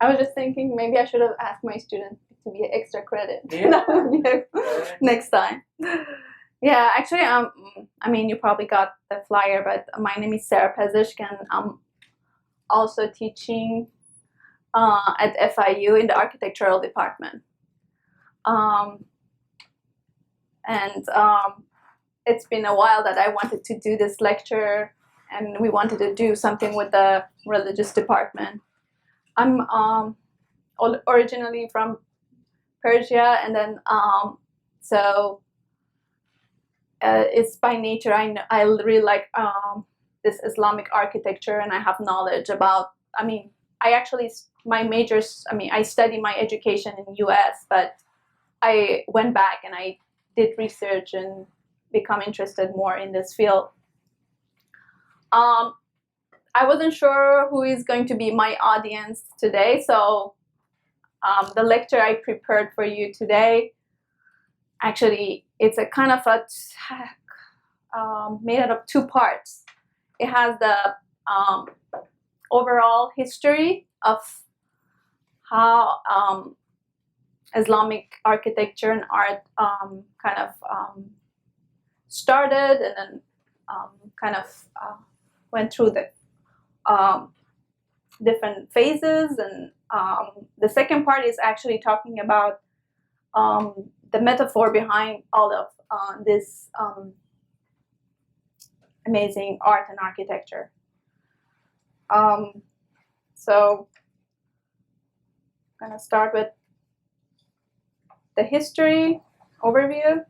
I was just thinking maybe I should have asked my students to be extra credit. Yeah. Next time. Yeah, actually, I mean, you probably got the flyer, but my name is Sarah Pezic, and I'm also teaching at FIU in the architectural department. It's been a while that I wanted to do this lecture, and we wanted to do something with the religious department. I'm originally from Persia, and then it's by nature I really like this Islamic architecture, and I have knowledge about. I mean, my majors. I mean, I studied my education in U.S., but I went back and I did research and become interested more in this field. I wasn't sure who is going to be my audience today, so the lecture I prepared for you today, actually, it's a kind of made out of two parts. It has the overall history of how Islamic architecture and art kind of started, and then kind of went through the different phases. And the second part is actually talking about the metaphor behind all of this amazing art and architecture. So I'm going to start with the history overview.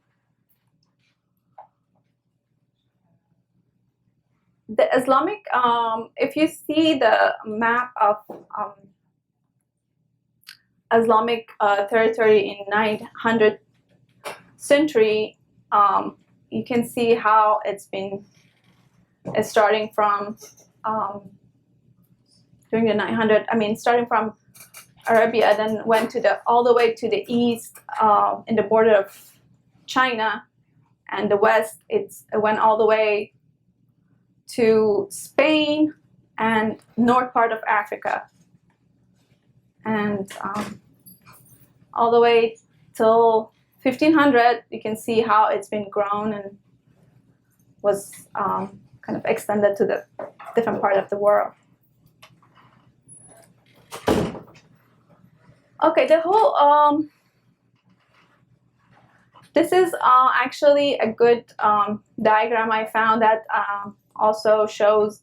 The Islamic, if you see the map of Islamic territory in 900th century, you can see how it's starting from during the 900. I mean, starting from Arabia, then went all the way to the east in the border of China, and the west. It went all the way to Spain and north part of Africa, and all the way till 1500. You can see how it's been grown and was kind of extended to the different part of the world. Okay, the whole this is actually a good diagram I found that also shows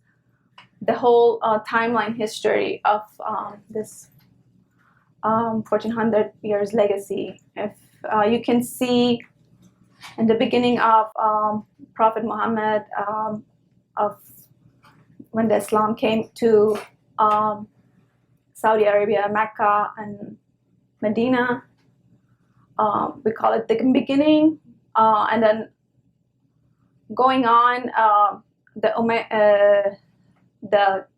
the whole timeline history of this 1400 years legacy. If you can see in the beginning of Prophet Muhammad, of when the Islam came to Saudi Arabia, Mecca, and Medina, we call it the beginning, and then going on, the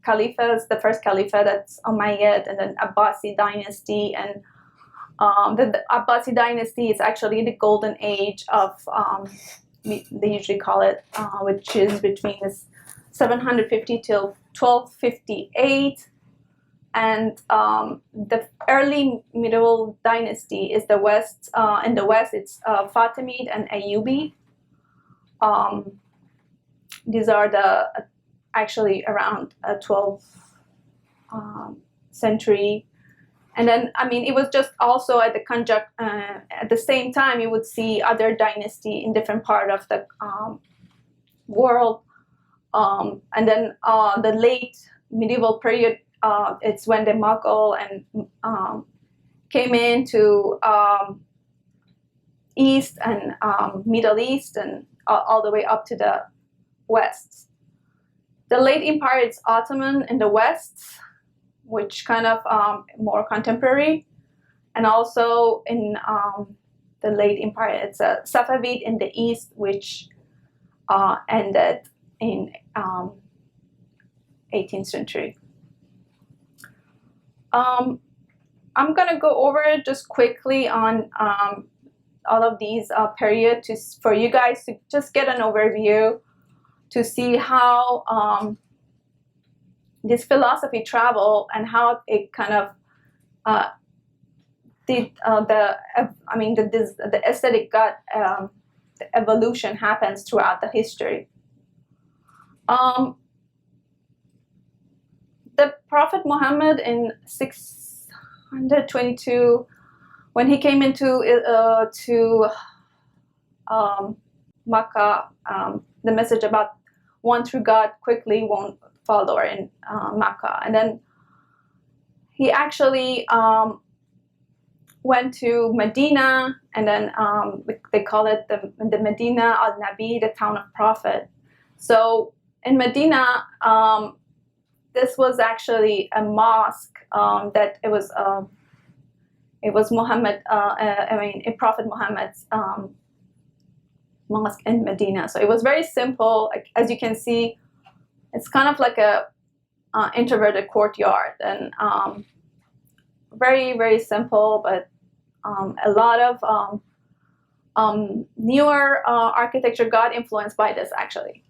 caliphs, the first caliph, that's Umayyad, and then Abbasi dynasty, and the Abbasi dynasty is actually the golden age of, they usually call it, which is between 750 till 1258, and the early medieval dynasty is the West. In the West, it's Fatimid and Ayyubi. These are actually around 12th century, and then I mean it was just also at the same time you would see other dynasty in different part of the world, and then the late medieval period, it's when the Mughal and came into East and Middle East, and all the way up to the West. The late empire is Ottoman in the West, which kind of more contemporary, and also in the late empire it's a Safavid in the East, which ended in 18th century. I'm gonna go over it just quickly on all of these period for you guys to just get an overview, to see how this philosophy travel and how it kind of the aesthetic got the evolution happens throughout the history. The Prophet Muhammad in 622, when he came into Makkah, the message about one true God quickly won follower in Makkah, and then he actually went to Medina, and then they call it the Medina al-Nabi, the town of prophet. So in Medina, this was actually a mosque that it was Muhammad, a Prophet Muhammad's mosque in Medina. So it was very simple. Like, as you can see, it's kind of like a introverted courtyard, and very, very simple, but a lot of newer architecture got influenced by this, actually.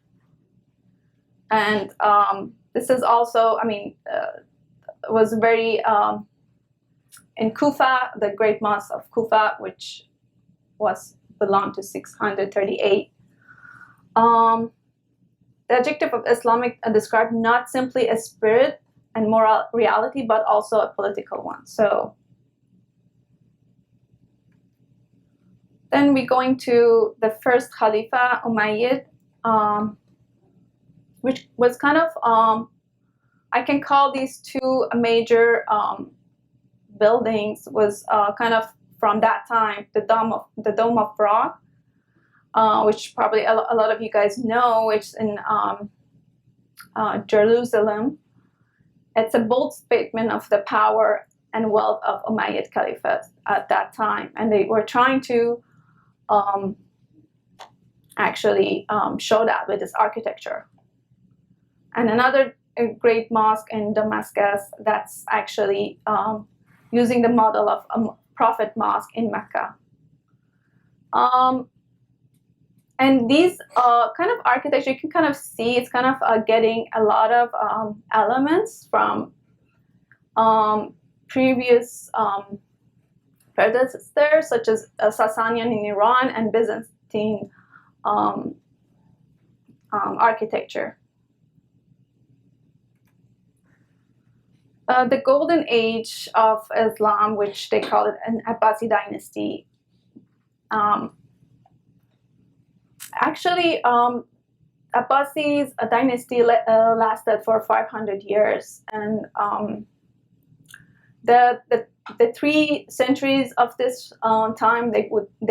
And this is also, was very, in Kufa, the Great Mosque of Kufa, which belonged to 638. The adjective of Islamic described not simply a spirit and moral reality, but also a political one. So then we're going to the first Khalifa, Umayyad, which was kind of, I can call these two major buildings, was kind of from that time, the Dome of Rock, which probably a lot of you guys know, which is in Jerusalem. It's a bold statement of the power and wealth of Umayyad Caliphate at that time, and they were trying to actually show that with this architecture. And another great mosque in Damascus that's actually using the model of a Prophet Mosque in Mecca. And these kind of architecture, you can kind of see it's kind of getting a lot of elements from previous predecessors, such as Sasanian in Iran and Byzantine architecture. The golden age of Islam, which they call it an Abbasi dynasty, actually, Abbasi's dynasty lasted for 500 years, and the 3 centuries of this time they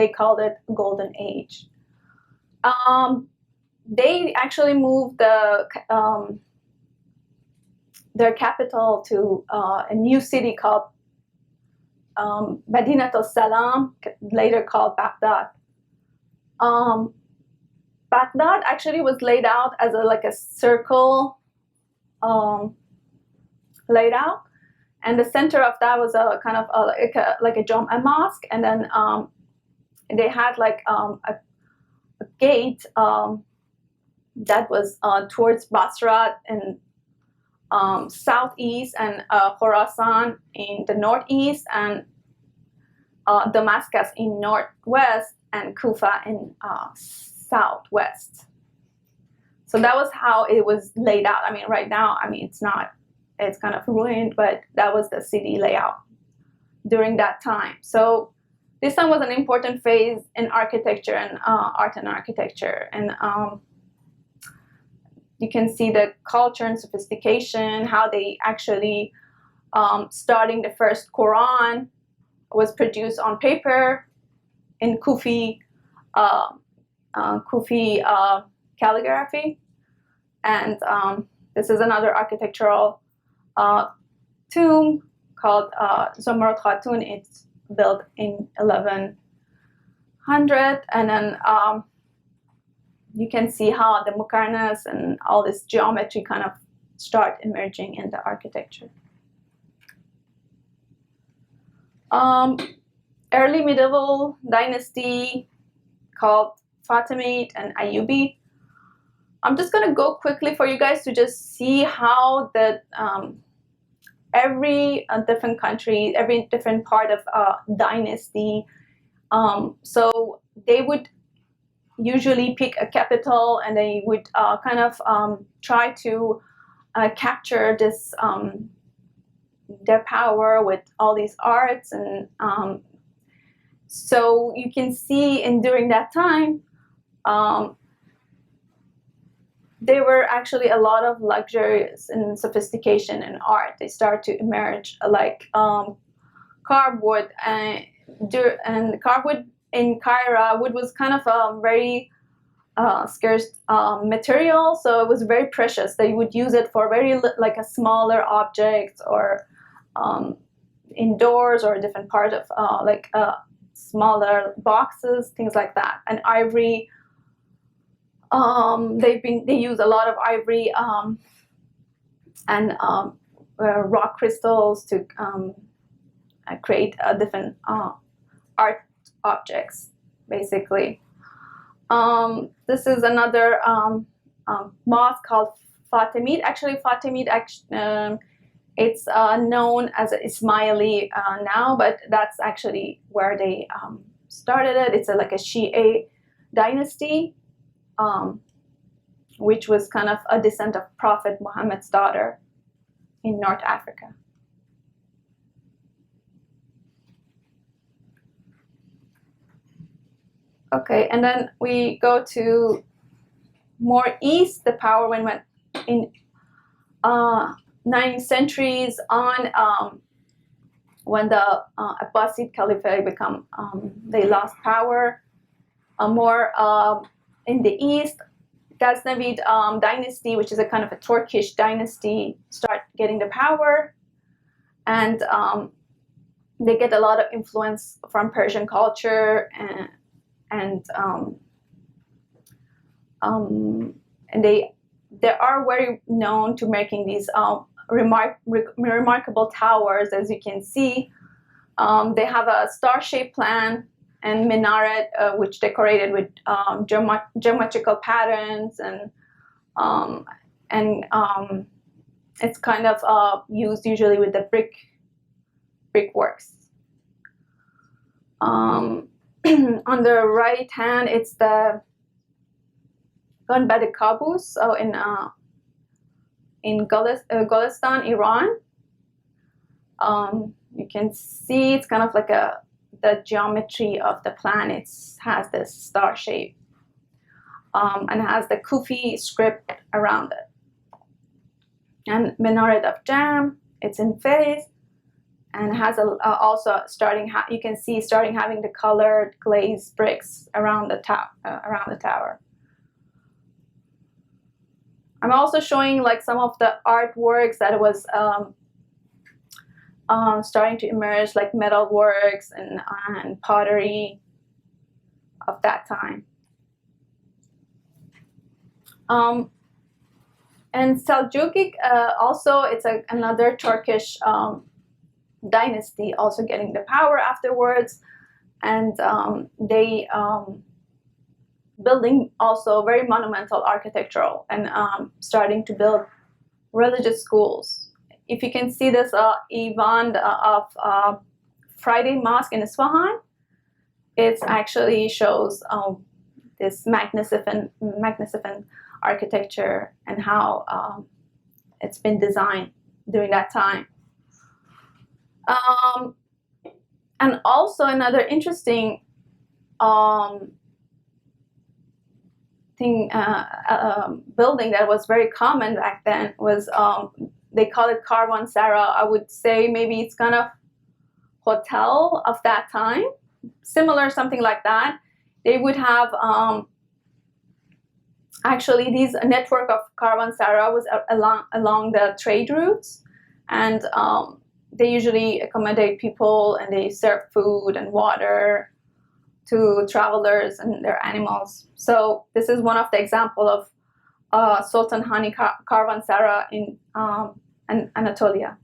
called it Golden Age. They actually moved their capital to a new city called Madinat al-Salam, later called Baghdad. Baghdad actually was laid out as a circle layout, and the center of that was a kind of like a Jum'a mosque, and then they had like a gate that was towards Basra and southeast, and Khorasan in the northeast, and Damascus in northwest, and Kufa in southwest. So that was how it was laid out. Right now, it's kind of ruined, but that was the city layout during that time. So this time was an important phase in architecture and art and architecture. And you can see the culture and sophistication, how they actually, starting the first Quran was produced on paper in Kufi calligraphy. And this is another architectural tomb called Zomrot Khatun. It's built in 1100, and then you can see how the mukarnas and all this geometry kind of start emerging in the architecture. Early medieval dynasty called Fatimid and Ayyubi. I'm just going to go quickly for you guys to just see how the every different country, every different part of dynasty. So they would usually pick a capital, and they would kind of try to capture this their power with all these arts. And so you can see during that time there were actually a lot of luxurious and sophistication in art. They start to emerge, like carved wood, and carved wood in Cairo. Wood was kind of a very scarce material, so it was very precious. They would use it for like a smaller objects, or indoors, or different part of like smaller boxes, things like that. And ivory, they use a lot of ivory and rock crystals to create different art objects, basically. This is another mosque called Fatimid. Actually, Fatimid, it's known as Ismaili now, but that's actually where they started it. It's like a Shia dynasty, which was kind of a descent of Prophet Muhammad's daughter in North Africa. Okay, and then we go to more east. The power went in 9th centuries on, when the Abbasid Caliphate they lost power. More in the east, Ghaznavid dynasty, which is a kind of a Turkish dynasty, start getting the power, and they get a lot of influence from Persian culture, and they are very known to making these remarkable towers. As you can see, they have a star-shaped plan and minaret, which decorated with geometrical patterns, and it's kind of used usually with the brickworks. On the right hand, it's the Gunbad Qaboos, so in Golestan, Iran. You can see it's kind of like the geometry of the planets has this star shape, and has the Kufi script around it. And Minaret of Jam, it's in Fez, and has also you can see starting having the colored glazed bricks around the tower. I'm also showing like some of the artworks that was starting to emerge, like metal works and pottery of that time. And Seljukic, also it's another Turkish dynasty, also getting the power afterwards, and they building also very monumental architectural, and starting to build religious schools. If you can see this Ivan of Friday Mosque in Isfahan, it actually shows this magnificent architecture and how it's been designed during that time. And also another interesting building that was very common back then was, they call it Karvansara. I would say maybe it's kind of hotel of that time, similar, something like that. They would have actually these network of Karvansara was along the trade routes, and they usually accommodate people, and they serve food and water to travelers and their animals. So this is one of the example of Sultan Hani Karvansara in Anatolia.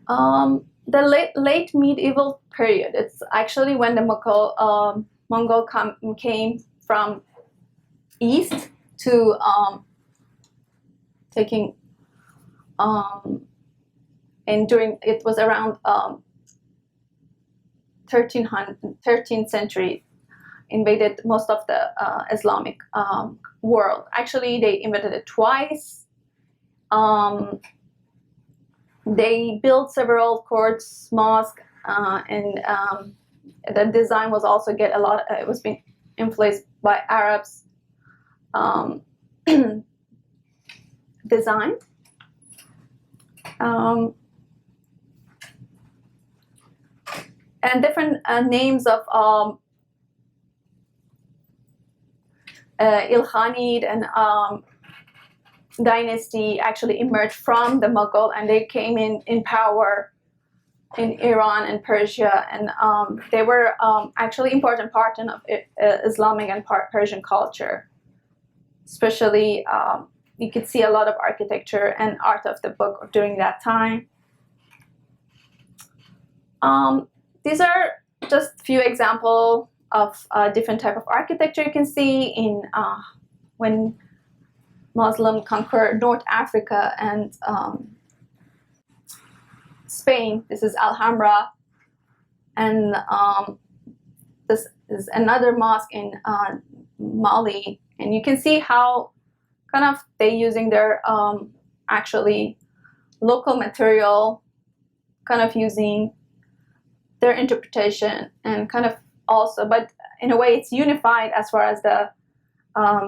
The late medieval period, it's actually when the Mongol came from east to taking and during it was around 13th century, invaded most of the Islamic world. Actually, they invaded it twice. They built several courts, mosques, and the design was also it was being influenced by Arabs design. And different names of Ilkhanid and dynasty actually emerged from the Mughal, and they came in power in Iran and Persia, and they were actually important part of Islamic and Persian culture. Especially, you could see a lot of architecture and art of the book during that time. These are just a few examples of different type of architecture you can see in when Muslim conquered North Africa and Spain. This is Alhambra, and this is another mosque in Mali, and you can see how kind of they using their actually local material, kind of using their interpretation, and kind of also, but in a way it's unified as far as the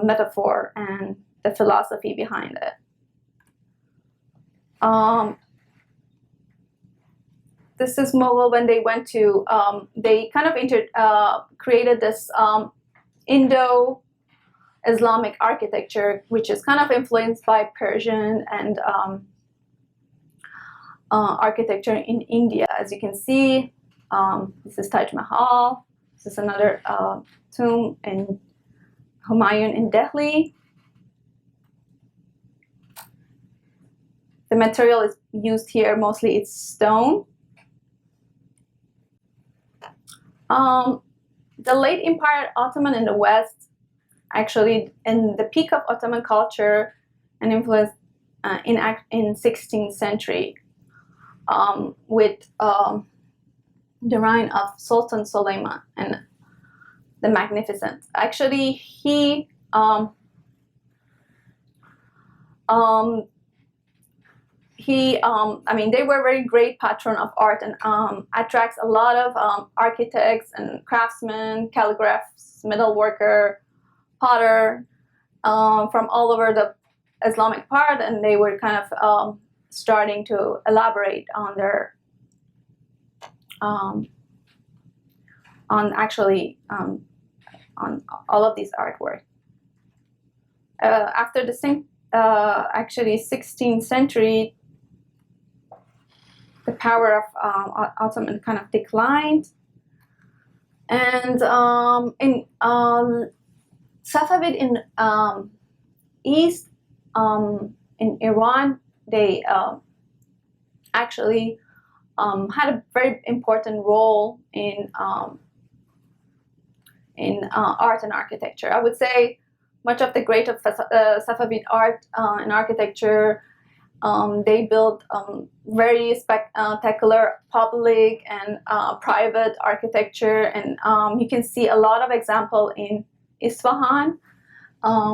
metaphor and the philosophy behind it. This is Mughal when they went to, they kind of created this Indo-Islamic architecture, which is kind of influenced by Persian and architecture in India. As you can see, this is Taj Mahal. This is another tomb in Humayun in Delhi. The material is used here, mostly it's stone. The late Empire Ottoman in the West, actually in the peak of Ottoman culture and influence in 16th century with the reign of Sultan Suleiman and the Magnificent. Actually, he I mean, they were very great patron of art and attracts a lot of architects and craftsmen, calligraphers, metal worker, potter from all over the Islamic part, and they were kind of starting to elaborate on their on all of these artwork. After the actually 16th century, the power of Ottoman kind of declined, and in Safavid in East in Iran, they actually had a very important role in art and architecture. I would say much of the great of Safavid art and architecture, they built very spectacular public and private architecture, and you can see a lot of example in Isfahan,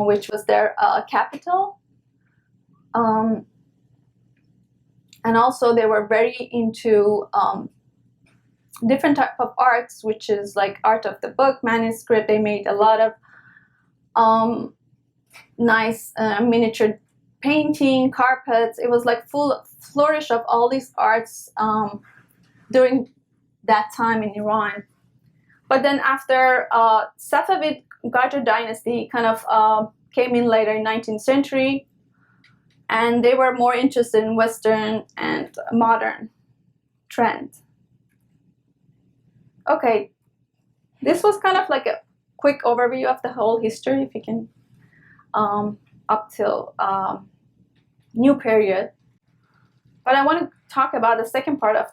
which was their capital. And also they were very into different type of arts, which is like art of the book, manuscript. They made a lot of nice miniature painting, carpets. It was like full flourish of all these arts during that time in Iran. But then after Safavid Qajar dynasty kind of came in later in 19th century, and they were more interested in Western and modern trend. Okay, this was kind of like a quick overview of the whole history, if you can, up till new period. But I want to talk about the second part of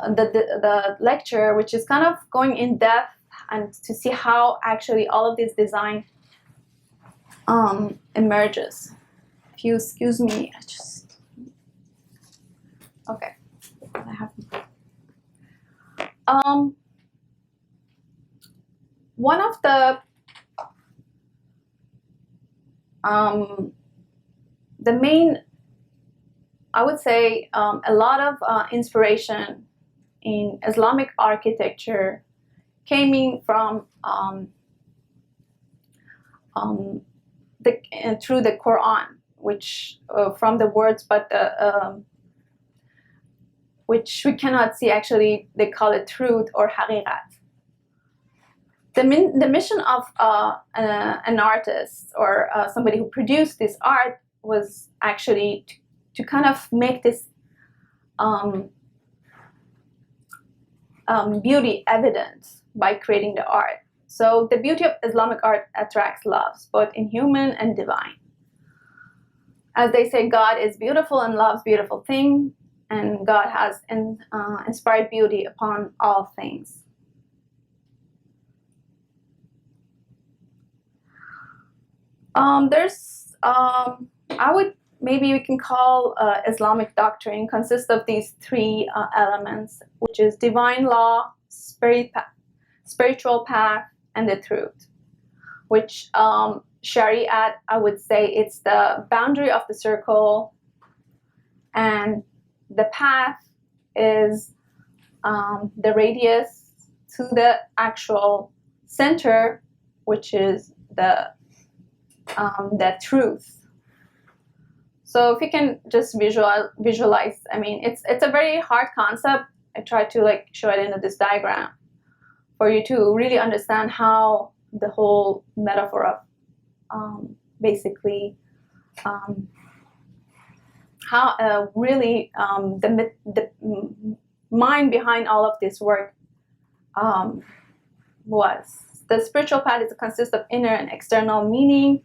the lecture, which is kind of going in depth and to see how actually all of this design emerges. If you excuse me, I just okay. I have one of the main, I would say, a lot of inspiration in Islamic architecture came from through the Quran, which from the words, but which we cannot see. Actually, they call it truth or haqiqat. The mission of an artist or somebody who produced this art was actually to kind of make this beauty evident by creating the art. So the beauty of Islamic art attracts loves, both in human and divine. As they say, God is beautiful and loves beautiful things, and God has inspired beauty upon all things. Maybe we can call Islamic doctrine consists of these three elements, which is divine law, spiritual path, and the truth. Which Shariat, I would say, it's the boundary of the circle, and the path is the radius to the actual center, which is the truth. So if you can just visualize, I mean, it's a very hard concept. I tried to show it in this diagram for you to really understand how the whole metaphor of basically how really the mind behind all of this work was. The spiritual path consists of inner and external meaning.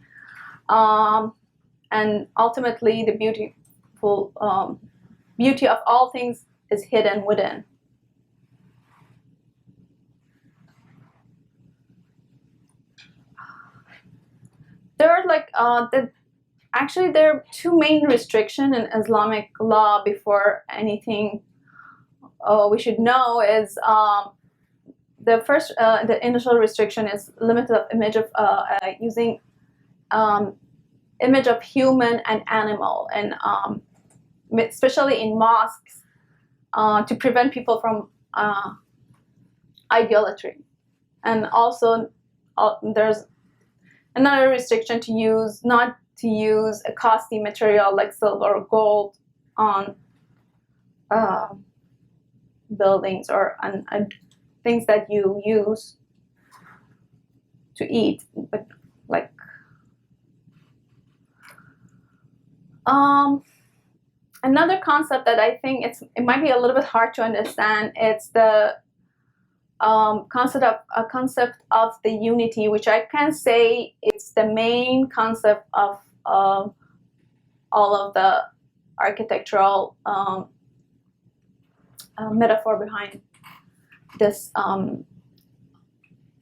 And ultimately, the beautiful beauty of all things is hidden within. There are actually there are two main restrictions in Islamic law before anything we should know is the first the initial restriction is limited of image of using image of human and animal, and especially in mosques to prevent people from idolatry. And also there's another restriction not to use a costly material like silver or gold on buildings or on things that you use to eat, but another concept that I think it might be a little bit hard to understand. It's the concept of the unity, which I can say it's the main concept of all of the architectural metaphor behind this.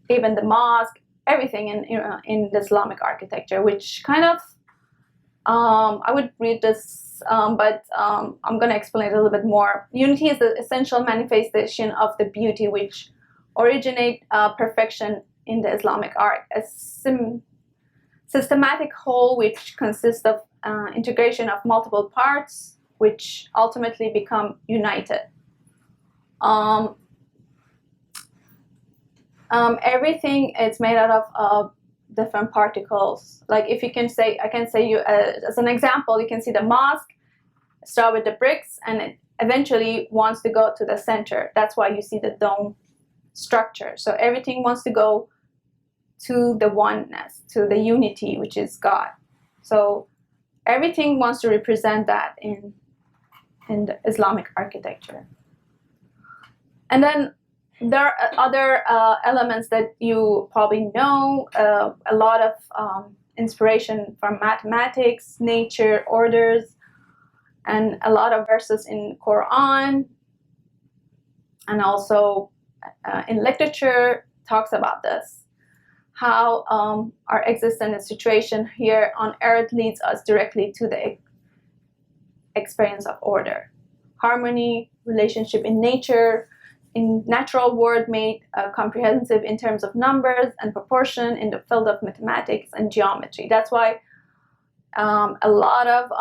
Even the mosque, everything in the Islamic architecture, which kind of I would read this, but I'm going to explain it a little bit more. Unity is the essential manifestation of the beauty which originate perfection in the Islamic art, a systematic whole which consists of integration of multiple parts which ultimately become united. Everything is made out of different particles. Like if you can say, I can say you as an example, you can see the mosque start with the bricks and it eventually wants to go to the center. That's why you see the dome structure. So everything wants to go to the oneness, to the unity, which is God. So everything wants to represent that in the Islamic architecture. And then there are other elements that you probably know, a lot of inspiration from mathematics, nature, orders, and a lot of verses in Quran, and also in literature, talks about this, how our existence and situation here on earth leads us directly to the experience of order, harmony, relationship in nature, in natural world made comprehensive in terms of numbers and proportion in the field of mathematics and geometry. That's why a lot of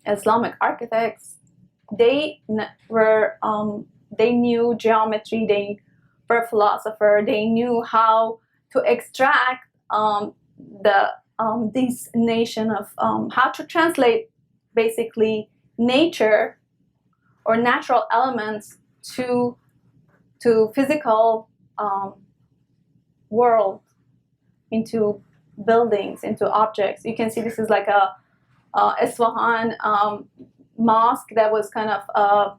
Islamic architects, they knew geometry, they were a philosopher, they knew how to extract this nation of how to translate basically nature or natural elements to physical world, into buildings, into objects. You can see this is like a Isfahan mosque that was kind of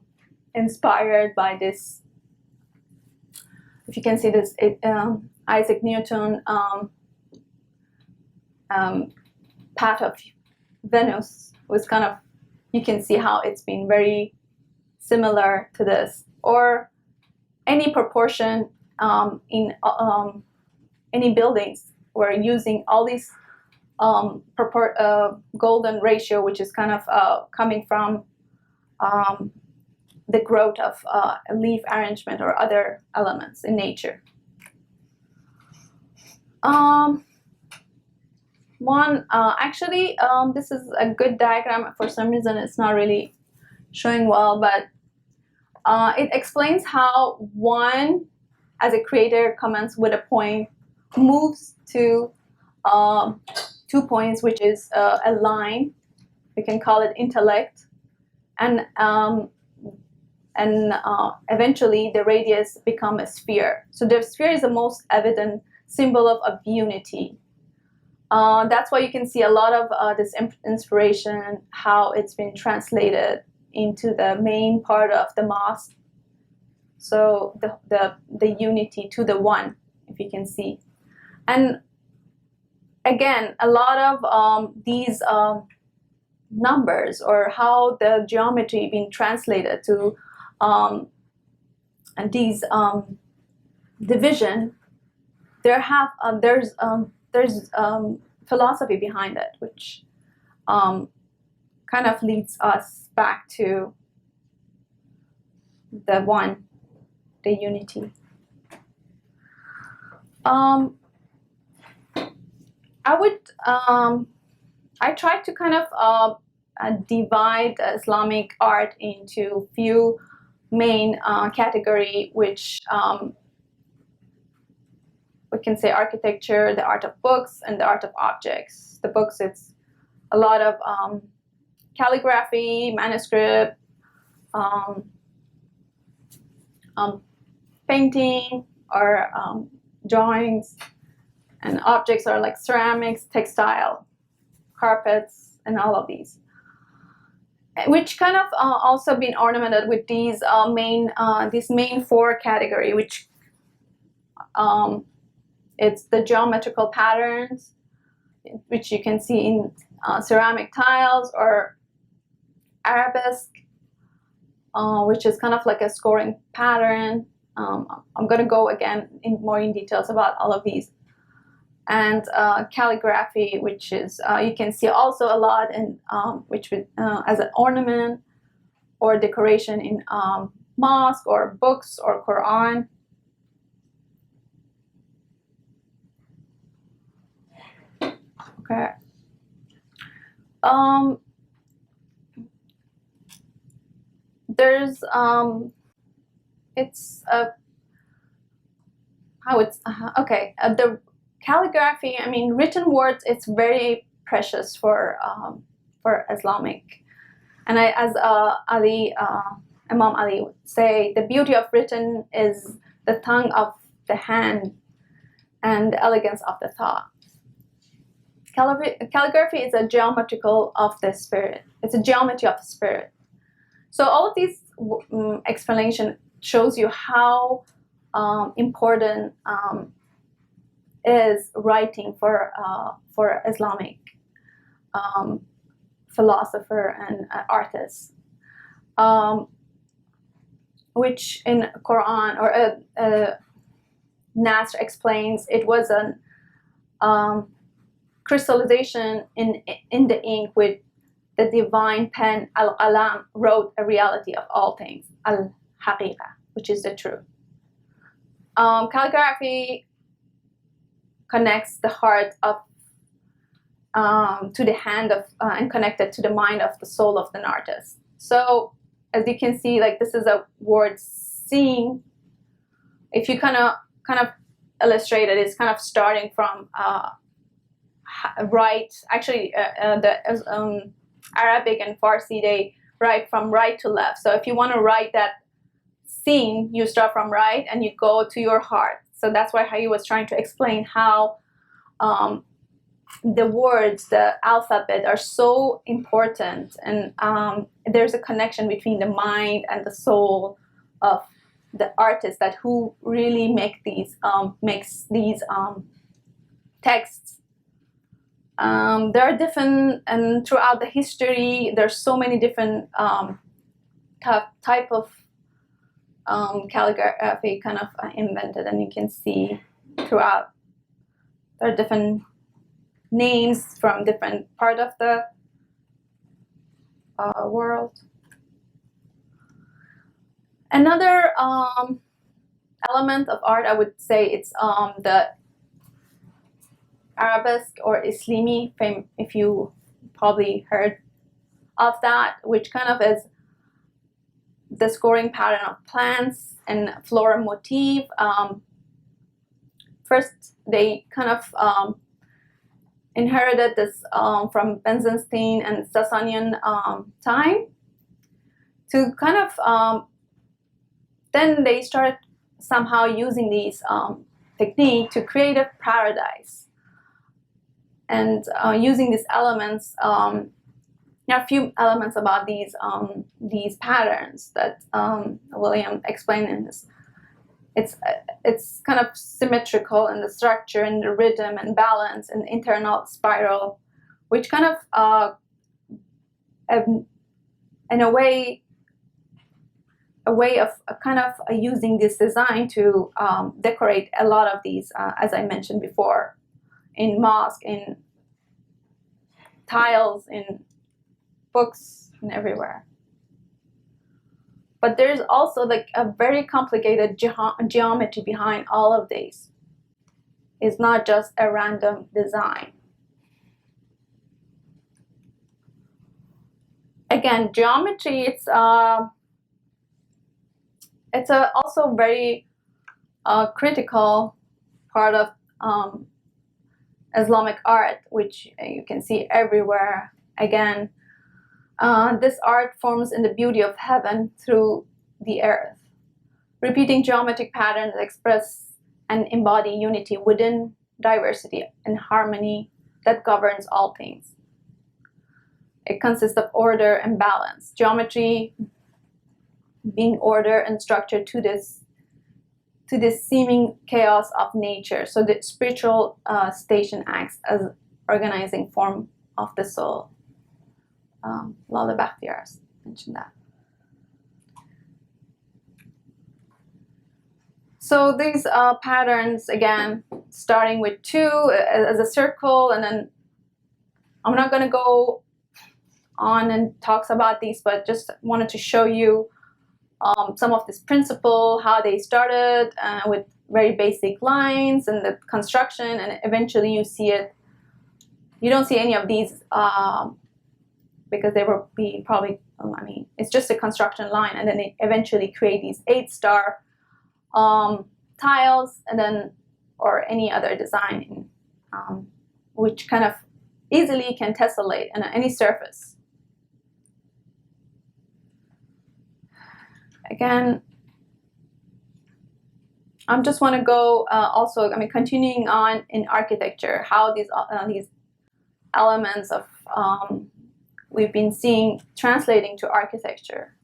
inspired by this. If you can see this, Isaac Newton path of Venus was kind of, you can see how it's been very similar to this, or any proportion in any buildings. We're using all these golden ratio, which is kind of coming from the growth of a leaf arrangement or other elements in nature. This is a good diagram. For some reason, it's not really showing well, but it explains how one, as a creator, commences with a point, moves to 2 points, which is a line. We can call it intellect, and eventually the radius become a sphere. So the sphere is the most evident symbol of unity. That's why you can see a lot of this inspiration, how it's been translated into the main part of the mosque. So the unity to the one, if you can see. And again, a lot of these numbers, or how the geometry being translated to and these division, there's philosophy behind it, which kind of leads us back to the one, the unity. I tried to kind of divide Islamic art into few main category, which we can say architecture, the art of books, and the art of objects. The books, it's a lot of calligraphy, manuscript, painting, or drawings, and objects are like ceramics, textile, carpets, and all of these, which kind of also been ornamented with these main four category, which it's the geometrical patterns, which you can see in ceramic tiles, or arabesque, which is kind of like a scoring pattern. I'm going to go again more in details about all of these. And calligraphy, which is you can see also a lot in which as an ornament or decoration in mosque or books or Quran. Okay. There's it's how it's okay. The calligraphy, I mean, written words, it's very precious for Islamic. And as Imam Ali would say, the beauty of written is the tongue of the hand and the elegance of the thought. Calligraphy is a geometrical of the spirit. It's a geometry of the spirit. So all of these explanation shows you how important is writing for Islamic philosopher and artists, which in Quran or Nasr explains, it was an crystallization in the ink with the divine pen. Al-Alam wrote a reality of all things, al-Haqiqa, which is the truth. Calligraphy connects the heart of to the hand of and connected to the mind of the soul of an artist. So as you can see, like this is a word seeing. If you kind of illustrate it, it's kind of starting from right. Actually, the Arabic and Farsi, they write from right to left. So if you want to write that seeing, you start from right and you go to your heart. So that's why he was trying to explain how the words, the alphabet, are so important, and there's a connection between the mind and the soul of the artist that who really makes these texts. There are different, and throughout the history, there's so many different type of calligraphy kind of invented, and you can see throughout there are different names from different part of the world. Another element of art, I would say, it's the Arabesque or Islami, if you probably heard of that, which kind of is the scoring pattern of plants and floral motif. First, they kind of inherited this from Byzantine and Sasanian time to kind of then they started somehow using these technique to create a paradise, and using these elements. There are a few elements about these patterns that William explained in this. It's kind of symmetrical in the structure and the rhythm and balance and internal spiral, which kind of in a way of kind of using this design to decorate a lot of these, as I mentioned before, in mosque, in tiles, in books, and everywhere. But there's also like a very complicated geometry behind all of these. It's not just a random design. Again, geometry, it's also very critical part of Islamic art, which you can see everywhere. Again, this art forms in the beauty of heaven through the earth. Repeating geometric patterns express and embody unity within diversity and harmony that governs all things. It consists of order and balance. Geometry being order and structure to this seeming chaos of nature. So the spiritual station acts as organizing form of the soul. Lala Bakhtiar mentioned that. So these patterns, again, starting with 2 as a circle, and then I'm not going to go on and talks about these, but just wanted to show you some of this principle, how they started with very basic lines and the construction, and eventually you see it. You don't see any of these because they will be probably, I mean, it's just a construction line, and then they eventually create these 8-star tiles, and then, or any other design, which kind of easily can tessellate on any surface. Again, I just want to go also, I mean, continuing on in architecture, how these elements of we've been seeing translating to architecture.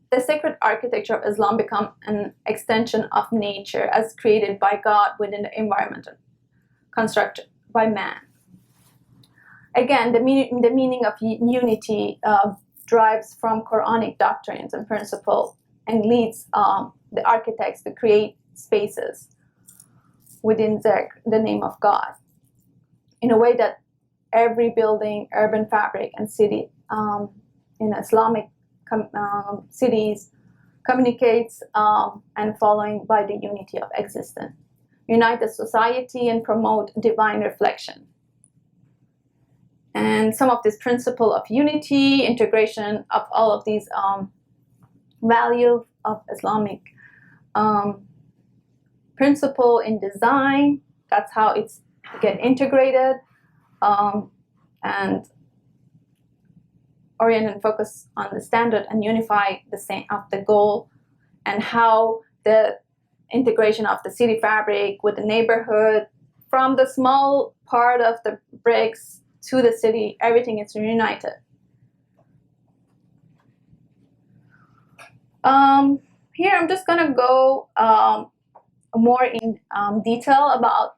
The sacred architecture of Islam become an extension of nature as created by God within the environment constructed by man. Again, the meaning of unity drives from Quranic doctrines and principles and leads the architects to create spaces within the name of God, in a way that every building, urban fabric, and city in Islamic cities communicates and following by the unity of existence, unite the society and promote divine reflection. And some of this principle of unity, integration of all of these values of Islamic principle in design, that's how it's get integrated and orient and focus on the standard and unify the same of the goal, and how the integration of the city fabric with the neighborhood, from the small part of the bricks to the city, everything is united. Here I'm just gonna go more in detail about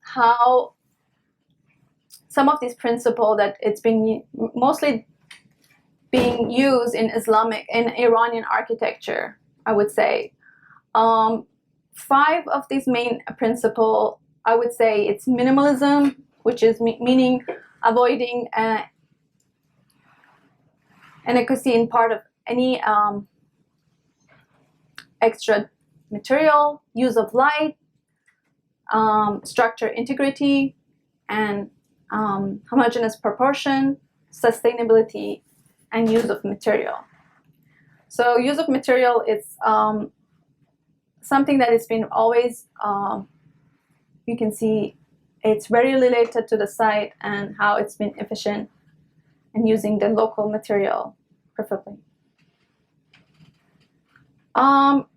how some of these principles that it's been mostly being used in Iranian architecture, I would say. 5 of these main principles, I would say it's minimalism, which is meaning avoiding inadequacy in part of any extra material, use of light, structure integrity, and homogeneous proportion, sustainability, and use of material. So use of material is something that has been always, you can see it's very related to the site and how it's been efficient and using the local material perfectly.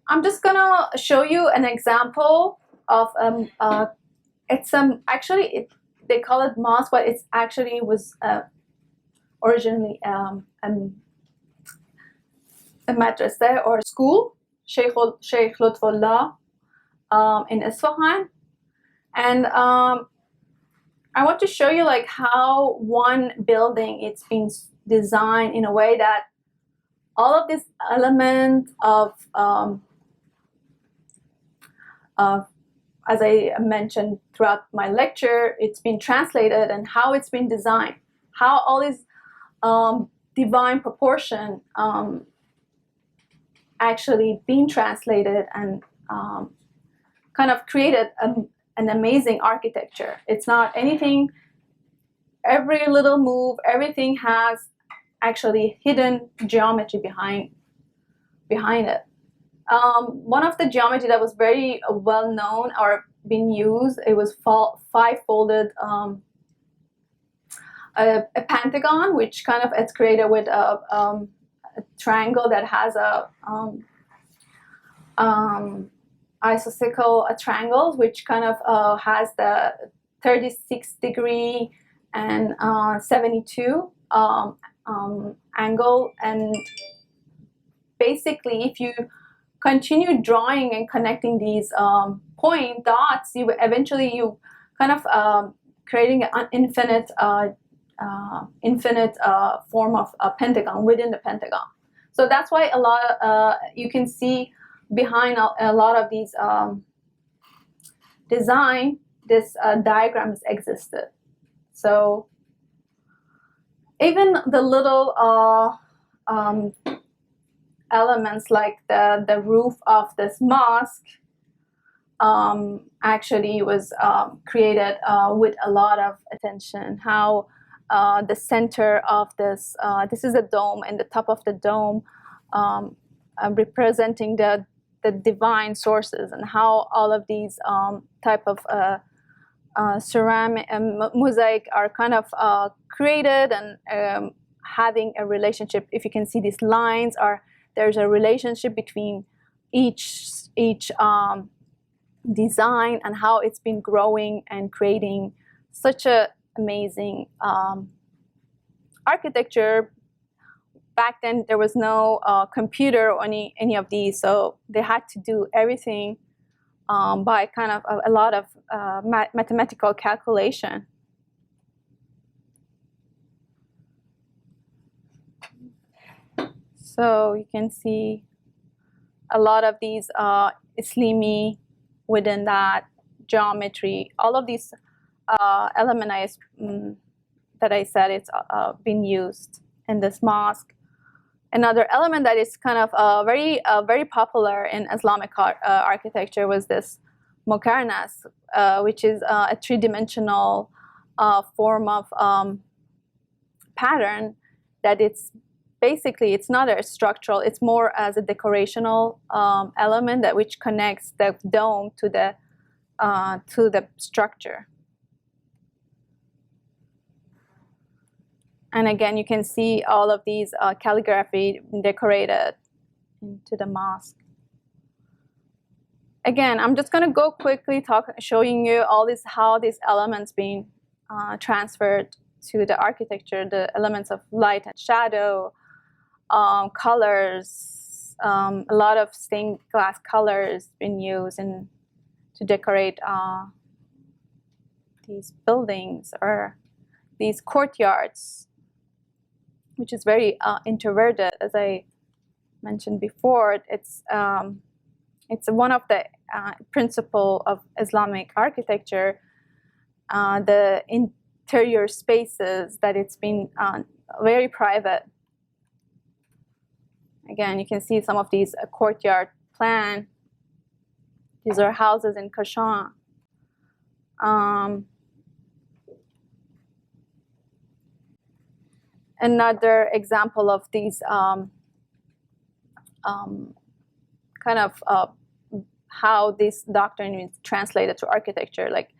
I'm just gonna show you an example of actually they call it mosque, but it's actually was originally a madrasa or school, Sheikh Lutfullah in Isfahan, and I want to show you like how one building it's been designed in a way that all of this element of as I mentioned throughout my lecture, it's been translated, and how it's been designed, how all these divine proportion actually being translated and kind of created an amazing architecture. It's not anything, every little move, everything has actually hidden geometry behind it. One of the geometry that was very well known or been used, it was 5-folded a pentagon, which kind of it's created with a triangle that has a isosceles triangles, which kind of has the 36-degree and 72 angle. And basically, if you continue drawing and connecting these point dots, you kind of creating an infinite form of a pentagon within the pentagon. So that's why a lot you can see behind a lot of these design, this diagrams existed. So even the little elements like the roof of this mosque actually was created with a lot of attention. How the center of this is a dome, and the top of the dome representing the divine sources, and how all of these type of ceramic and mosaic are kind of created and having a relationship. If you can see these lines, there's a relationship between each design and how it's been growing and creating such a amazing architecture. Back then there was no computer or any of these, so they had to do everything by kind of a lot of mathematical calculation. So you can see a lot of these Islami within that geometry, all of these elements that I said it's been used in this mosque. Another element that is kind of very popular in Islamic architecture was this mokarnas, which is a three-dimensional form of pattern that it's basically, it's not a structural, it's more as a decorational element that which connects the dome to the structure. And again, you can see all of these calligraphy decorated into the mosque. Again, I'm just going to go quickly showing you all this, how these elements being transferred to the architecture, the elements of light and shadow, colors, a lot of stained glass colors being used to decorate these buildings or these courtyards, which is very introverted, as I mentioned before. It's one of the principle of Islamic architecture, the interior spaces, that it's been very private. Again, you can see some of these courtyard plan. These are houses in Kashan. Another example of these kind of how this doctrine is translated to architecture. Like,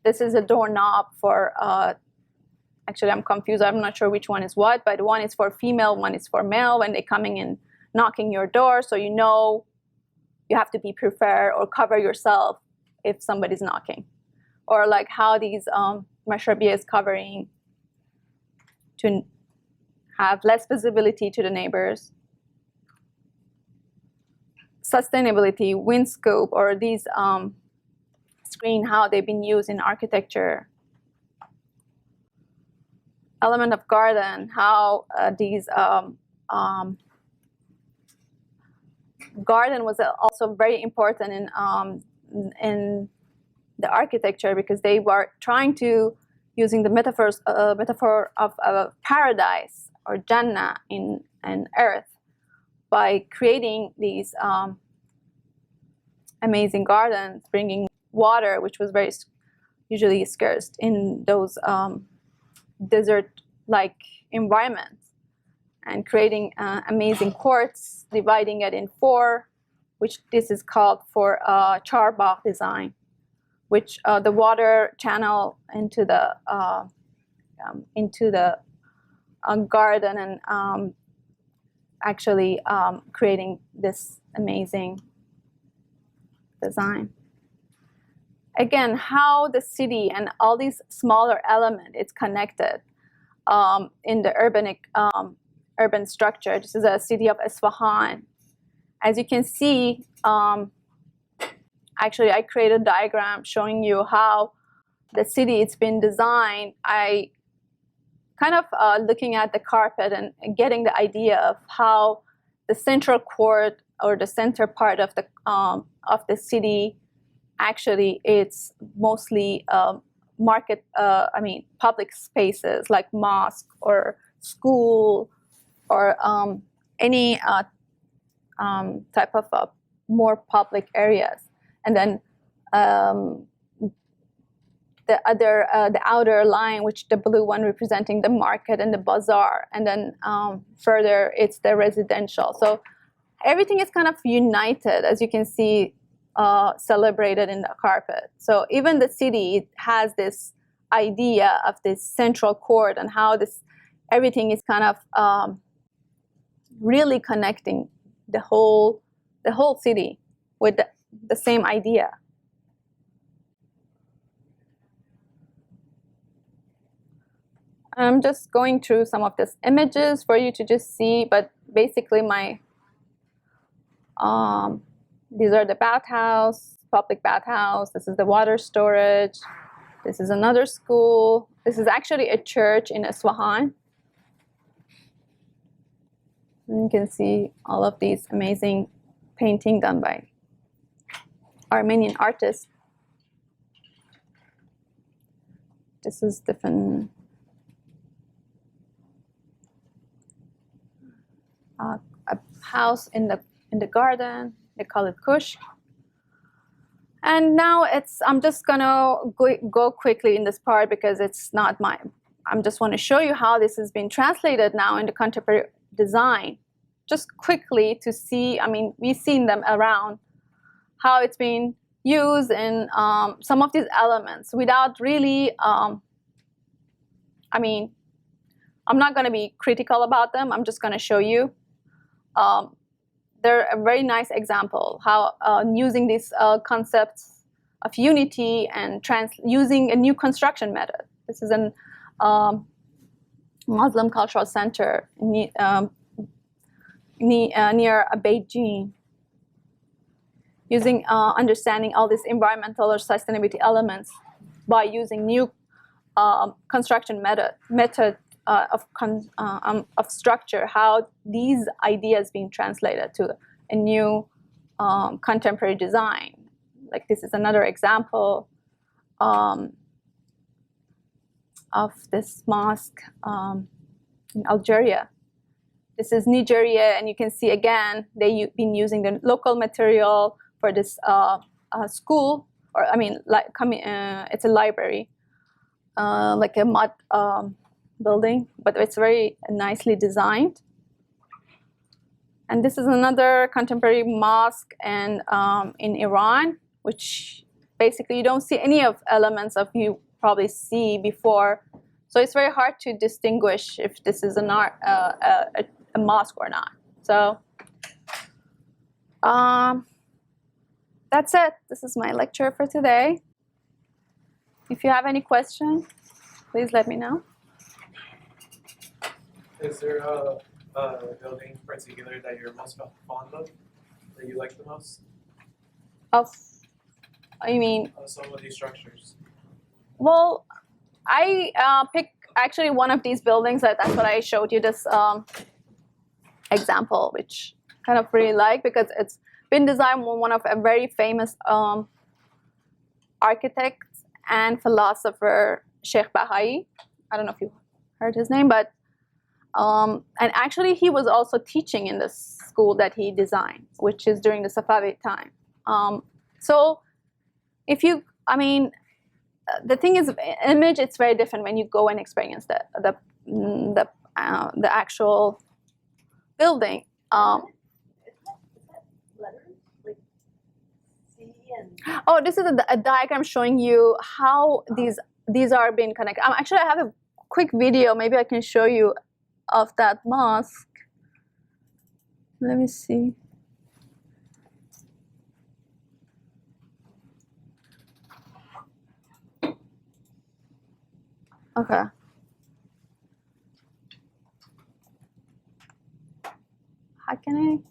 this is a doorknob for, actually I'm confused, I'm not sure which one is what, but one is for female, one is for male when they're coming in, knocking your door, so you know you have to be prepared or cover yourself if somebody's knocking. Or like how these mashrabiyah is covering to have less visibility to the neighbors. Sustainability, wind scope, or these screen, how they've been used in architecture. Element of garden, how these garden was also very important in the architecture, because they were trying to using the metaphor of paradise or Jannah in earth by creating these amazing gardens, bringing water, which was very usually scarce in those desert-like environments, and creating amazing courts, dividing it in four, which this is called for charbagh design, which the water channel into the garden, and actually creating this amazing design. Again, how the city and all these smaller elements is connected in the urban structure. This is a city of Isfahan. As you can see, actually I created a diagram showing you how the city it's been designed. I kind of looking at the carpet and getting the idea of how the central court or the center part of the city, actually it's mostly public spaces like mosque or school or any type of more public areas. And then the outer line, which the blue one representing the market and the bazaar, and then further it's the residential. So everything is kind of united, as you can see, celebrated in the carpet. So even the city has this idea of this central court and how this everything is kind of really connecting the whole city with the same idea. I'm just going through some of these images for you to just see, but basically these are the bathhouse, public bathhouse. This is the water storage. This is another school. This is actually a church in Isfahan. And you can see all of these amazing painting done by Armenian artists. This is different. A house in the garden. They call it Kush. And now I'm just gonna go quickly in this part because it's not mine. I just want to show you how this has been translated now into contemporary design. Just quickly to see, I mean, we've seen them around, how it's been used in some of these elements without really, I mean, I'm not going to be critical about them. I'm just going to show you. They're a very nice example how using these concepts of unity and using a new construction method. This is an Muslim cultural center near Beijing, using understanding all these environmental or sustainability elements by using new construction method of structure, how these ideas being translated to a new contemporary design. Like this is another example of this mosque in Algeria. This is Nigeria, and you can see again they've been using the local material for this school, or I mean, like it's a library, like a mud building, but it's very nicely designed. And this is another contemporary mosque and in Iran, which basically you don't see any of elements of you probably see before. So it's very hard to distinguish if this is a mosque or not. So that's it. This is my lecture for today. If you have any questions, please let me know. Is there a building in particular that you're most fond of, that you like the most? You mean? Some of these structures. Well, I picked actually one of these buildings. That's what I showed you, this example, which kind of really like, because it's been designed by one of a very famous architect and philosopher, Sheikh Bahai. I don't know if you heard his name, but and actually he was also teaching in this school that he designed, which is during the Safavid time. So if you, I mean, the thing is, image, it's very different when you go and experience the actual building. Is that letters? Like C and... Oh, this is a diagram showing you how these are being connected. Actually, I have a quick video. Maybe I can show you of that mosque. Let me see. Okay. How can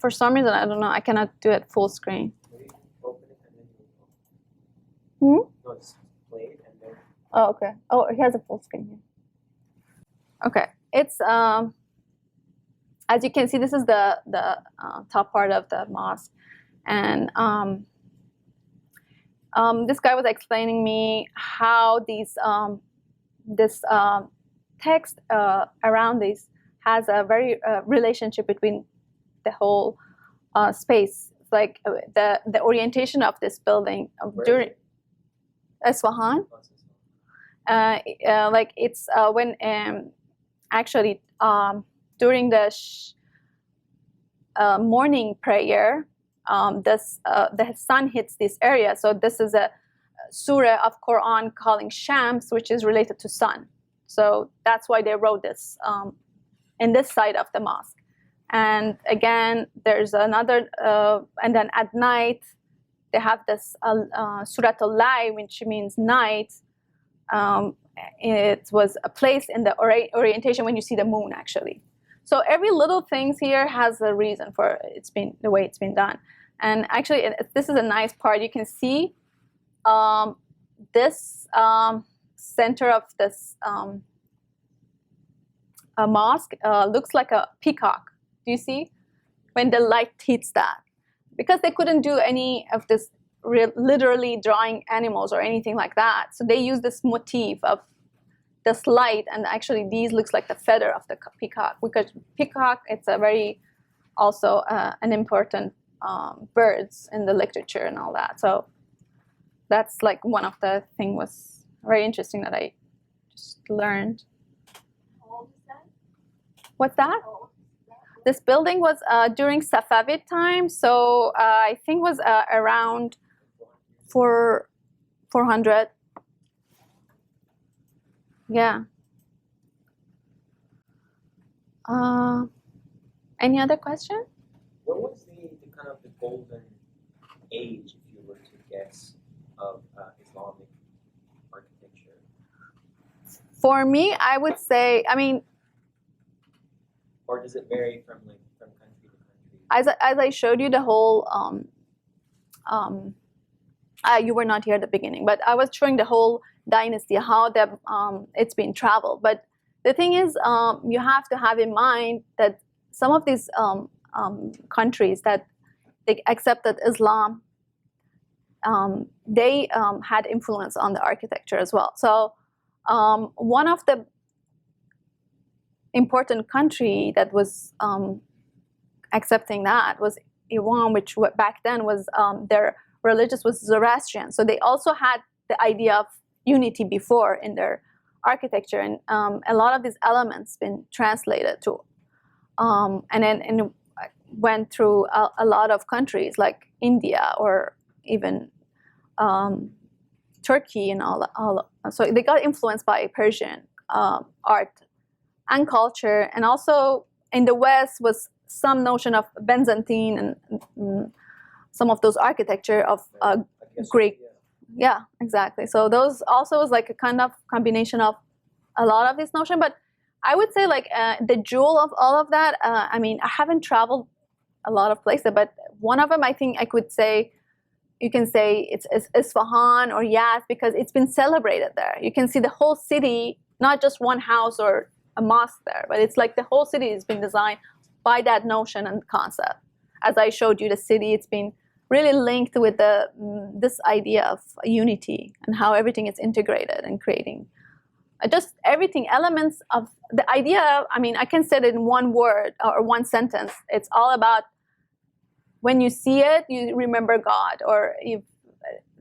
for some reason, I don't know, I cannot do it full screen. Open it and then Hmm? no, just play it and then. Oh, okay. Oh, he has a full screen here. Okay. It's as you can see, this is the top part of the mosque, and this guy was explaining me how this text around this has a very relationship between the whole space. It's like the orientation of this building during Isfahan. Like it's when actually during the morning prayer, the sun hits this area. So this is a surah of Quran calling Shams, which is related to sun. So that's why they wrote this in this side of the mosque. And again, there's another, and then at night, they have this Surat al-Lay, which means night. It was a place in the orientation when you see the moon, actually. So every little things here has a reason for the way it's been done. And actually, this is a nice part. You can see this center of this mosque looks like a peacock. Do you see? When the light hits that. Because they couldn't do any of this literally drawing animals or anything like that. So they use this motif of this light, and actually these looks like the feather of the peacock, because peacock, it's a very also an important birds in the literature and all that. So that's like one of the thing was very interesting that I just learned. How old is that? What's that? How old is that? This building was during Safavid time, so I think was around 400. Yeah. Any other question? What was the kind of the golden age, if you were to guess, of Islamic architecture? For me, I would say, I mean, Or does it vary from country to country? as I showed you the whole, you were not here at the beginning, but I was showing the whole dynasty, how it's been traveled. But the thing is, you have to have in mind that some of these countries that they accepted Islam, they had influence on the architecture as well. So one of the important country that was accepting that was Iran, which back then was their religious was Zoroastrian. So they also had the idea of unity before in their architecture, and a lot of these elements been translated to, and then went through a lot of countries like India or even Turkey and all. So they got influenced by Persian art and culture, and also in the West was some notion of Byzantine and some of those architecture of Greek. Yeah, exactly. So those also was like a kind of combination of a lot of this notion. But I would say like the jewel of all of that, I mean, I haven't traveled a lot of places, but one of them I think I could say, you can say it's Isfahan or Yazd, because it's been celebrated there. You can see the whole city, not just one house or a mosque there, but it's like the whole city has been designed by that notion and concept. As I showed you the city, it's been really linked with this idea of unity and how everything is integrated and creating just everything, elements of the idea. I mean, I can say it in one word or one sentence. It's all about when you see it, you remember God, or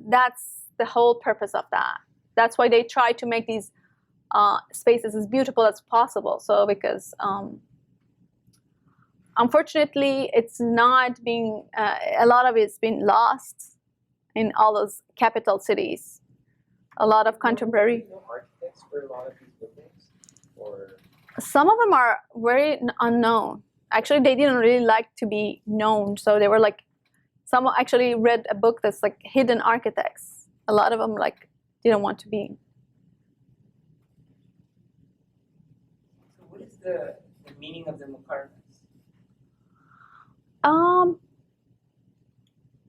that's the whole purpose of that. That's why they try to make these spaces as beautiful as possible. So because unfortunately, it's not being, a lot of it's been lost in all those capital cities. A lot of contemporary. No architects for a lot of these buildings? Or some of them are very unknown. Actually, they didn't really like to be known. So they were like, some actually read a book that's like hidden architects. A lot of them like didn't want to be. So what is the meaning of the muqarnas?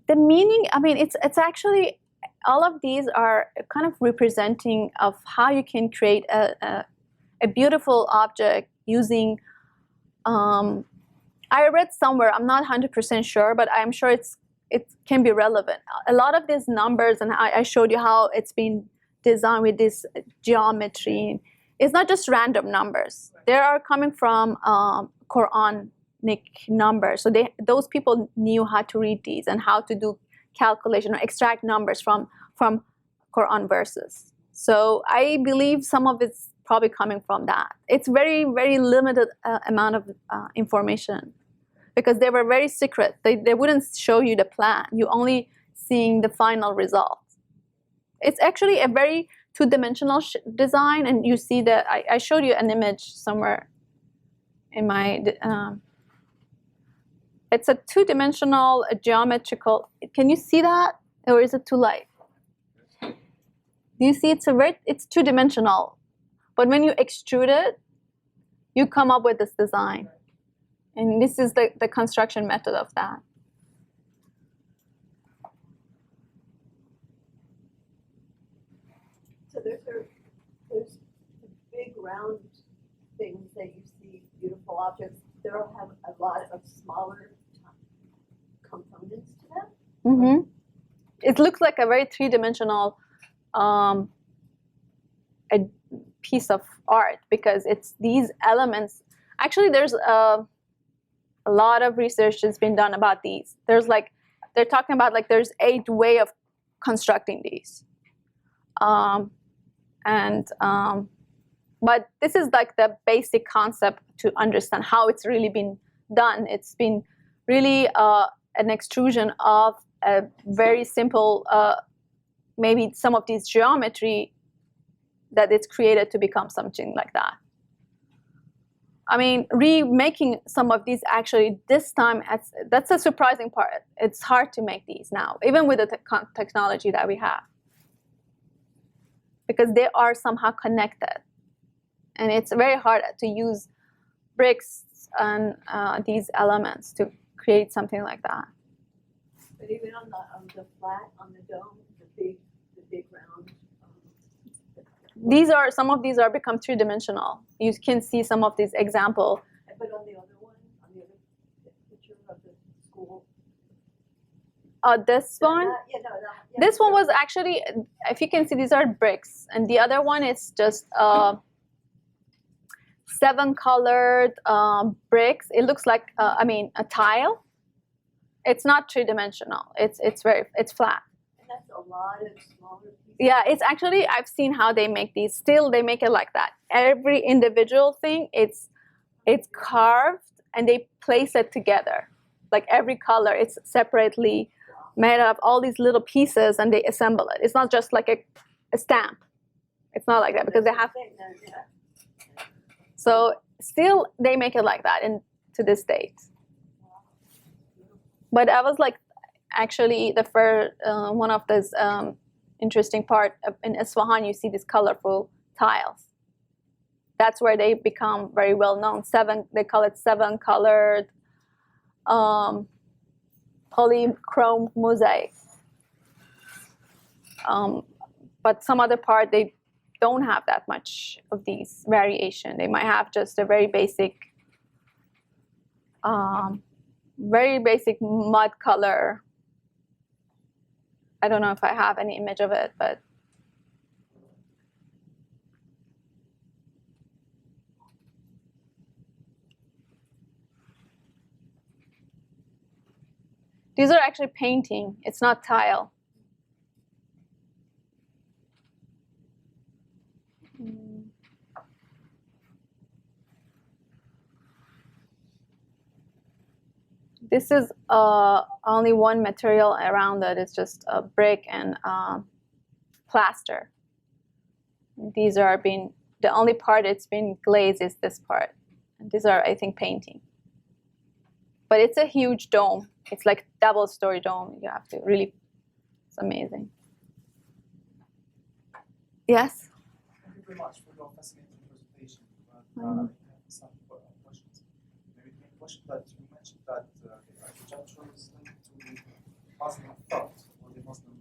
The meaning, I mean, it's actually, all of these are kind of representing of how you can create a beautiful object using, I read somewhere, I'm not 100% sure, but I'm sure it can be relevant. A lot of these numbers, and I showed you how it's been designed with this geometry. It's not just random numbers. They are coming from Quranic numbers. So those people knew how to read these and how to do calculation or extract numbers from Quran verses. So I believe some of it's probably coming from that. It's very, very limited amount of information, because they were very secret. They wouldn't show you the plan. You only seeing the final result. It's actually a very two-dimensional design, and you see that I showed you an image somewhere in my. It's a two-dimensional geometrical. Can you see that, or is it too light? Do you see? It's two-dimensional, but when you extrude it, you come up with this design, and this is the construction method of that. So there's the big round things that you beautiful objects, they'll have a lot of smaller components to them. Mm-hmm. It looks like a very three-dimensional a piece of art because it's these elements. Actually, there's a lot of research that's been done about these. There's like, they're talking about like there's 8 ways of constructing these. But this is like the basic concept to understand how it's really been done. It's been really an extrusion of a very simple, maybe some of these geometry that it's created to become something like that. I mean, remaking some of these actually this time, that's a surprising part. It's hard to make these now, even with the technology that we have, because they are somehow connected. And it's very hard to use bricks and these elements to create something like that. But even on the flat, on the dome, the big round. These are, some of these are become three-dimensional. You can see some of these example. But on the other one, on the other picture of the school. This one? Yeah, This one was actually, if you can see, these are bricks. And the other one is just 7 colored bricks. It looks like, a tile. It's not three-dimensional. It's flat. And that's a lot of smaller pieces. Yeah, it's actually, I've seen how they make these. Still, they make it like that. Every individual thing, it's carved and they place it together. Like every color, it's separately made up all these little pieces and they assemble it. It's not just like a stamp. It's not like that because they have. So still, they make it like that to this date. But I was like, actually, the first one of those interesting part in Isfahan, you see these colorful tiles. That's where they become very well known. They call it 7 colored polychrome mosaic. But some other part, they don't have that much of these variation. They might have just a very basic mud color. I don't know if I have any image of it, but these are actually painting. It's not tile. This is only one material around it. It's just a brick and plaster. These are the only part it's been glazed is this part. And these are, I think, painting. But it's a huge dome. It's like double-story dome. You have to really, it's amazing. Yes? Thank you very much for your fascinating presentation. I have some questions. Maybe the question that you mentioned that the architecture is linked to Muslim thought or the Muslim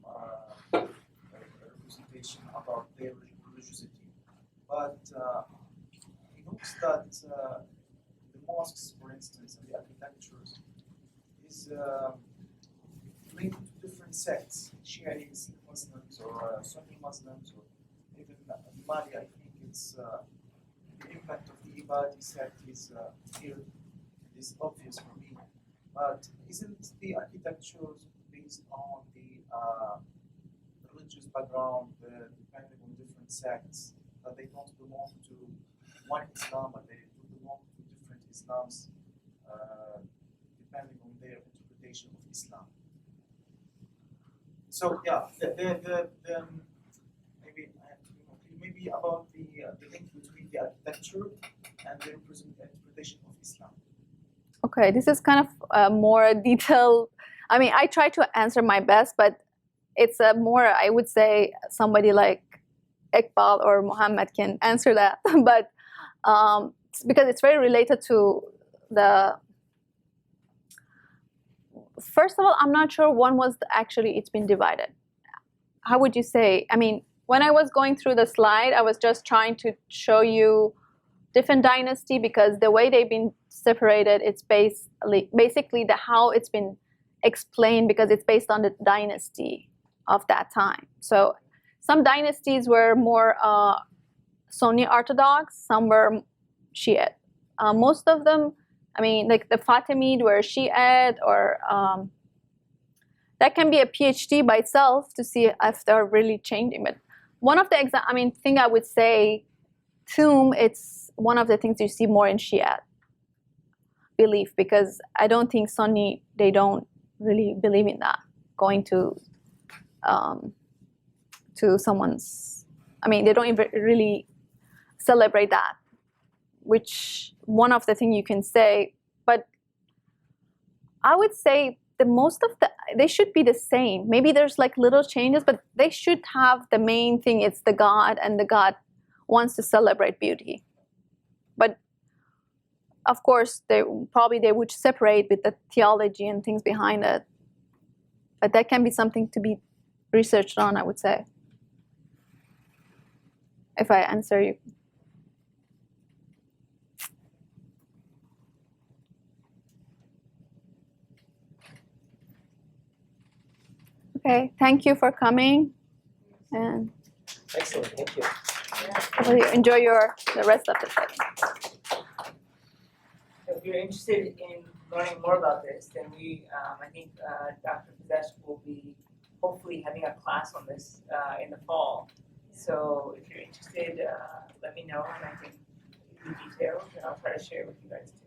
representation about their religiosity. But he notes that the mosques, for instance, and the architectures is linked to different sects, Shiite Muslims or Sunni Muslims, or even Mali. I think it's the impact of the Ibadi sect is here is obvious for me. But isn't the architecture based on the religious background, depending on different sects, that they don't belong to one Islam, but they belong to different Islams, depending on their interpretation of Islam? So yeah, maybe about the link between the architecture and the interpretation of Islam. Okay, this is kind of more detailed. I mean, I try to answer my best, but it's a more, I would say, somebody like Iqbal or Muhammad can answer that. But because it's very related to the. First of all, I'm not sure when was actually it's been divided. How would you say? I mean, when I was going through the slide, I was just trying to show you different dynasty because the way they've been separated, it's basically how it's been explained because it's based on the dynasty of that time. So some dynasties were more Sunni Orthodox, some were Shiite. Most of them, I mean, like the Fatimid were Shiite, or that can be a PhD by itself to see if they're really changing. But one of the thing I would say, tomb, it's one of the things you see more in Shiite belief, because I don't think Sunni, they don't really believe in that, going to someone's, they don't even really celebrate that, which one of the things you can say. But I would say they should be the same. Maybe there's like little changes, but they should have the main thing. It's the God, and the God wants to celebrate beauty. But of course, they would separate with the theology and things behind it. But that can be something to be researched on, I would say. If I answer you. Okay, thank you for coming, and Excellent, thank you. hopefully you enjoy the rest of the session. If you're interested in learning more about this, then I think Dr. Pazesh will be hopefully having a class on this in the fall. So if you're interested, let me know, and I can give you details, and I'll try to share with you guys too.